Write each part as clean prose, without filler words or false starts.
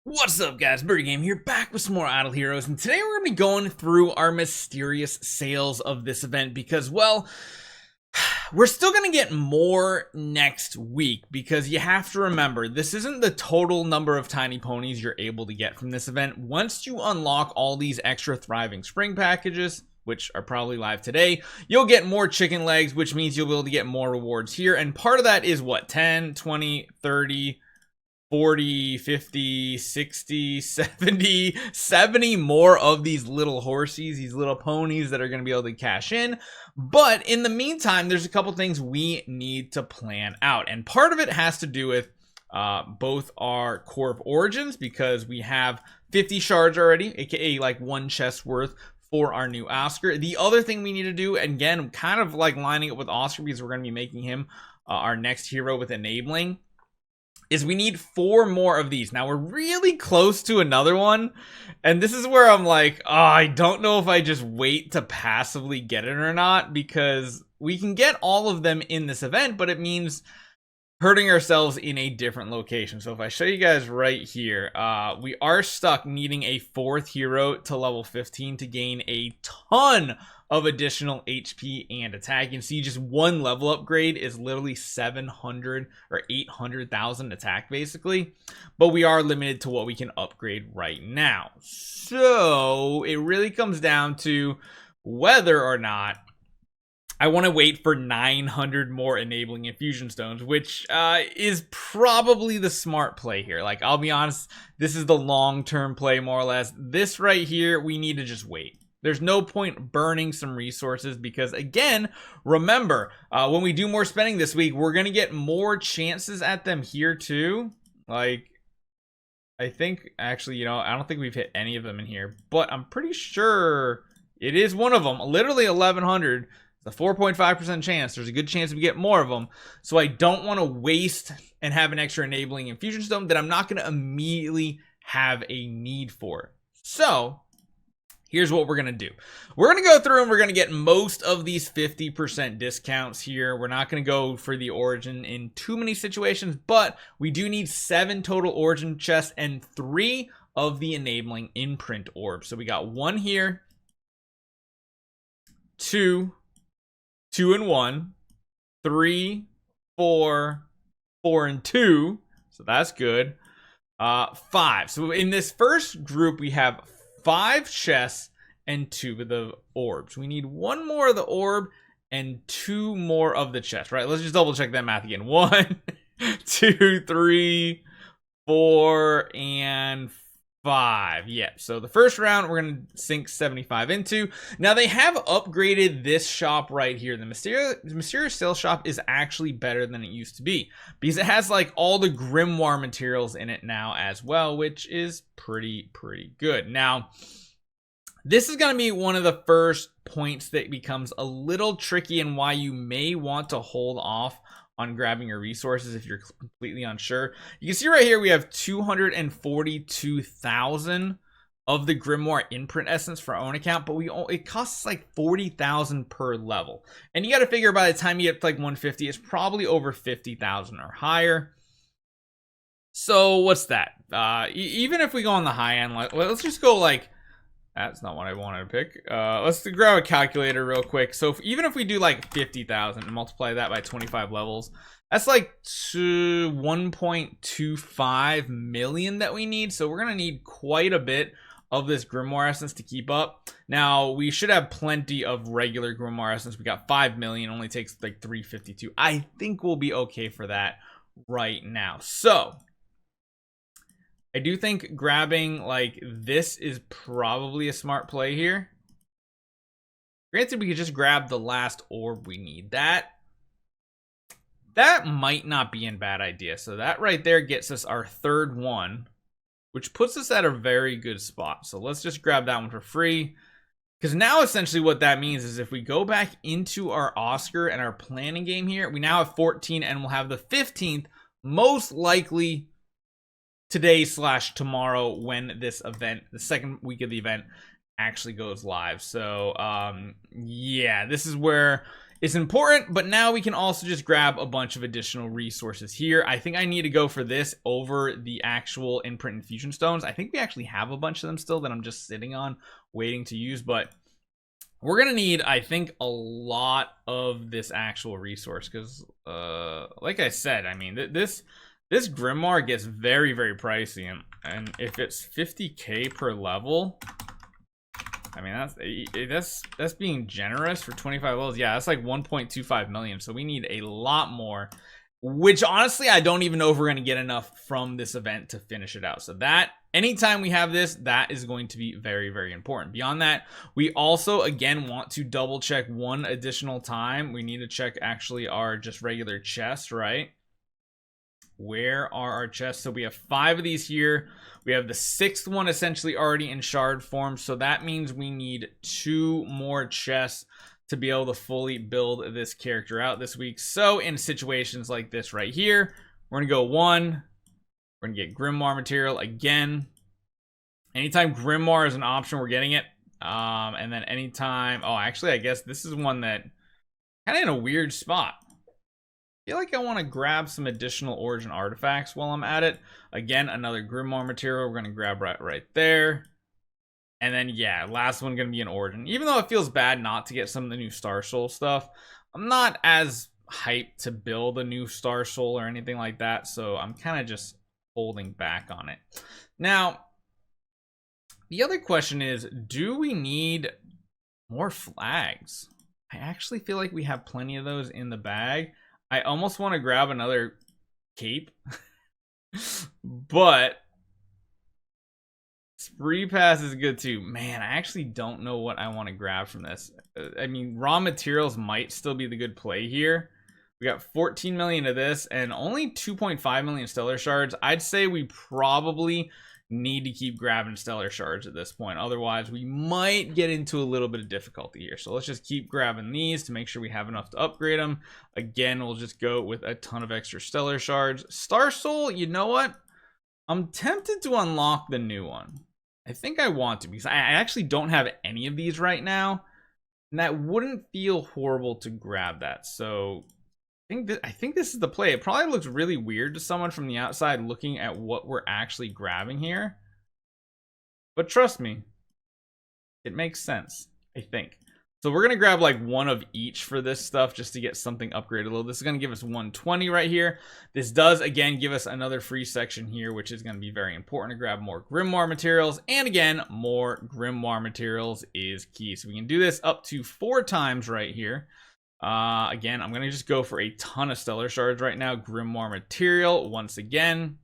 What's up, guys? BARRYGAMING here, back with some more Idle Heroes, and today we're going to be going through our mysterious sales of this event because, well, we're still going to get more next week because you have to remember, this isn't the total number of tiny ponies you're able to get from this event. Once you unlock all these extra Thriving Spring packages, which are probably live today, you'll get more chicken legs, which means you'll be able to get more rewards here, and part of that is what, 10, 20, 30... 40, 50, 60, 70 more of these little horsies, these little ponies that are going to be able to cash in. But in the meantime, there's a couple things we need to plan out. And part of it has to do with both our Core of Origins, because we have 50 shards already, aka like one chest worth for our new Oscar. The other thing we need to do, and again, kind of like lining up with Oscar because we're going to be making him our next hero with enabling, is we need 4 more of these. Now we're really close to another one, and this is where I'm like, oh, I don't know if I just wait to passively get it or not, because we can get all of them in this event, but it means hurting ourselves in a different location. So if I show you guys right here, we are stuck needing a 4th hero to level 15 to gain a ton of additional HP and attack. You can see just one level upgrade is literally 700 or 800,000 attack basically, but we are limited to what we can upgrade right now. So it really comes down to whether or not I want to wait for 900 more enabling infusion stones, which is probably the smart play here. Like, I'll be honest, this is the long-term play more or less. This right here, we need to just wait. There's no point burning some resources because, again, remember, when we do more spending this week, we're going to get more chances at them here too. Like, I think, actually, you know, I don't think we've hit any of them in here, but I'm pretty sure it is one of them. Literally 1,100. It's a 4.5% chance. There's a good chance we get more of them. So I don't want to waste and have an extra enabling infusion stone that I'm not going to immediately have a need for. So here's what we're going to do. We're going to go through and we're going to get most of these 50% discounts here. We're not going to go for the origin in too many situations, but we do need 7 total origin chests and 3 of the enabling imprint orbs. So we got 1 here, 2, 2 and 1, 3, 4, 4 and 2. So that's good. 5. So in this first group, we have 5 chests and 2 of the orbs. We need 1 more of the orb and 2 more of the chest, right? Let's just double check that math again. 1, 2, 3, 4, and 5. Yeah, so the first round we're going to sink 75 into. Now they have upgraded this shop right here. The Mysterious Sales Shop is actually better than it used to be because it has like all the Grimoire materials in it now as well, which is pretty good. Now, this is going to be one of the first points that becomes a little tricky and why you may want to hold off on grabbing your resources if you're completely unsure. You can see right here we have 242,000 of the Grimoire imprint essence for our own account, but it costs like 40,000 per level. And you got to figure by the time you get to like 150, it's probably over 50,000 or higher. So what's that? Even if we go on the high end, like, let's just go like, that's not what I wanted to pick. Let's grab a calculator real quick. So even if we do like 50,000 and multiply that by 25 levels, that's like 1.25 million that we need. So we're going to need quite a bit of this Grimoire Essence to keep up. Now, we should have plenty of regular Grimoire Essence. We got 5 million, only takes like 352. I think we'll be okay for that right now. So I do think grabbing like this is probably a smart play here. Granted, we could just grab the last orb we need. That might not be a bad idea. So that right there gets us our 3rd one, which puts us at a very good spot. So let's just grab that one for free. Because now essentially what that means is if we go back into our Oscar and our planning game here, we now have 14 and we'll have the 15th most likely today/tomorrow when this event, the second week of the event, actually goes live. So yeah, this is where is important, but now we can also just grab a bunch of additional resources here. I think I need to go for this over the actual imprint infusion stones. I think we actually have a bunch of them still that I'm just sitting on waiting to use, but we're gonna need, I think, a lot of this actual resource because like I said, I mean, this Grimoire gets very, very pricey, and if it's 50k per level, I mean, that's being generous for 25 levels. Yeah, that's like 1.25 million. So we need a lot more, which honestly, I don't even know if we're going to get enough from this event to finish it out. So that anytime we have this, that is going to be very, very important. Beyond that, we also, again, want to double check one additional time. We need to check actually our just regular chests, right? Where are our chests? So we have 5 of these here. We have the 6th one essentially already in shard form. So that means we need 2 more chests to be able to fully build this character out this week. So in situations like this right here, we're going to go 1. We're going to get Grimoire material again. Anytime Grimoire is an option, we're getting it. And then anytime... Oh, actually, I guess this is one that kind of in a weird spot. I feel like I want to grab some additional origin artifacts while I'm at it. Again, another Grimoire material. We're going to grab right there. And then, yeah, last one going to be an origin. Even though it feels bad not to get some of the new Star Soul stuff, I'm not as hyped to build a new Star Soul or anything like that. So I'm kind of just holding back on it. Now, the other question is, do we need more flags? I actually feel like we have plenty of those in the bag. I almost want to grab another cape, but Spree Pass is good too. Man, I actually don't know what I want to grab from this. I mean, raw materials might still be the good play here. We got 14 million of this and only 2.5 million stellar shards. I'd say we probably need to keep grabbing stellar shards at this point. Otherwise, we might get into a little bit of difficulty here. So let's just keep grabbing these to make sure we have enough to upgrade them. Again, we'll just go with a ton of extra stellar shards. Star Soul, you know what? I'm tempted to unlock the new one. I think I want to because I actually don't have any of these right now. And that wouldn't feel horrible to grab that. So I think this is the play. It probably looks really weird to someone from the outside looking at what we're actually grabbing here. But trust me, it makes sense, I think. So we're going to grab like one of each for this stuff just to get something upgraded a little. This is going to give us 120 right here. This does, again, give us another free section here, which is going to be very important to grab more Grimoire materials. And again, more Grimoire materials is key. So we can do this up to 4 times right here. Again, I'm going to just go for a ton of stellar shards right now. Grimoire material once again.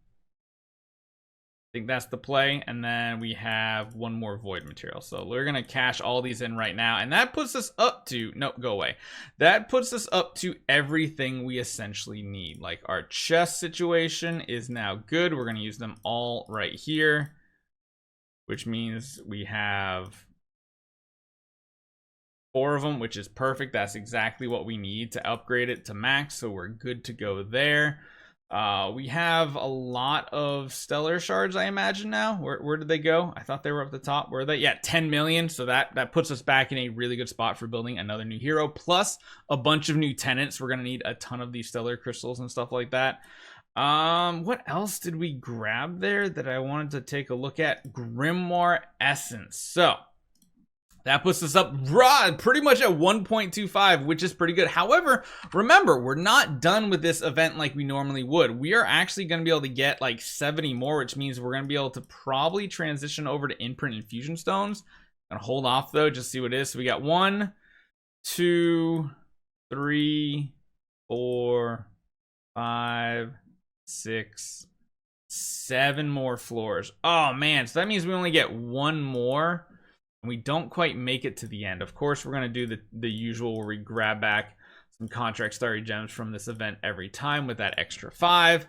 I think that's the play. And then we have one more void material. So we're going to cash all these in right now. And that puts us up to, nope, go away. That puts us up to everything we essentially need. Like our chest situation is now good. We're going to use them all right here, which means we have 4 of them, which is perfect. That's exactly what we need to upgrade it to max. So we're good to go there. We have a lot of stellar shards, I imagine now. Where did they go? I thought they were up the top. Where are they? Yeah, 10 million. So that puts us back in a really good spot for building another new hero, plus a bunch of new tenants. We're going to need a ton of these stellar crystals and stuff like that. What else did we grab there that I wanted to take a look at? Grimoire Essence. So that puts us up pretty much at 1.25, which is pretty good. However, remember, we're not done with this event like we normally would. We are actually going to be able to get like 70 more, which means we're going to be able to probably transition over to imprint infusion stones. I'm going to hold off though, just see what it is. So we got 1, 2, 3, 4, 5, 6, 7 more floors. Oh man, so that means we only get 1 more. We don't quite make it to the end. Of course, we're going to do the usual where we grab back some contract starry gems from this event every time with that extra 5.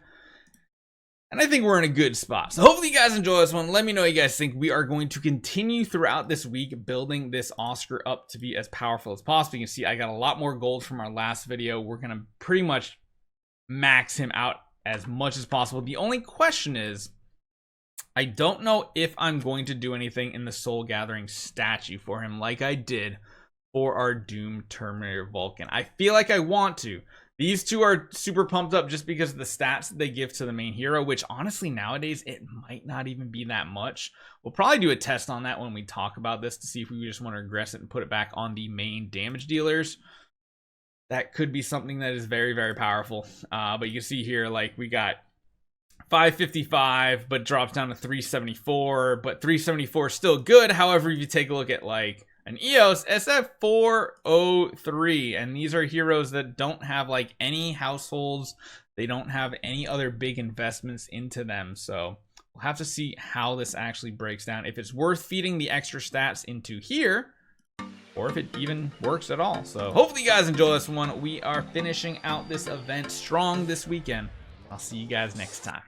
And I think we're in a good spot. So hopefully you guys enjoy this one. Let me know what you guys think. We are going to continue throughout this week building this Oscar up to be as powerful as possible. You can see I got a lot more gold from our last video. We're going to pretty much max him out as much as possible. The only question is, I don't know if I'm going to do anything in the Soul Gathering statue for him like I did for our Doom Terminator Vulcan. I feel like I want to. These two are super pumped up just because of the stats that they give to the main hero, which honestly nowadays it might not even be that much. We'll probably do a test on that when we talk about this to see if we just want to regress it and put it back on the main damage dealers. That could be something that is very, very powerful. But you can see here, like, we got 555, but drops down to 374. But 374 is still good. However, if you take a look at, like, an EOS, SF403, and these are heroes that don't have like any households. They don't have any other big investments into them. So we'll have to see how this actually breaks down. If it's worth feeding the extra stats into here, or if it even works at all. So hopefully you guys enjoy this one. We are finishing out this event strong this weekend. I'll see you guys next time.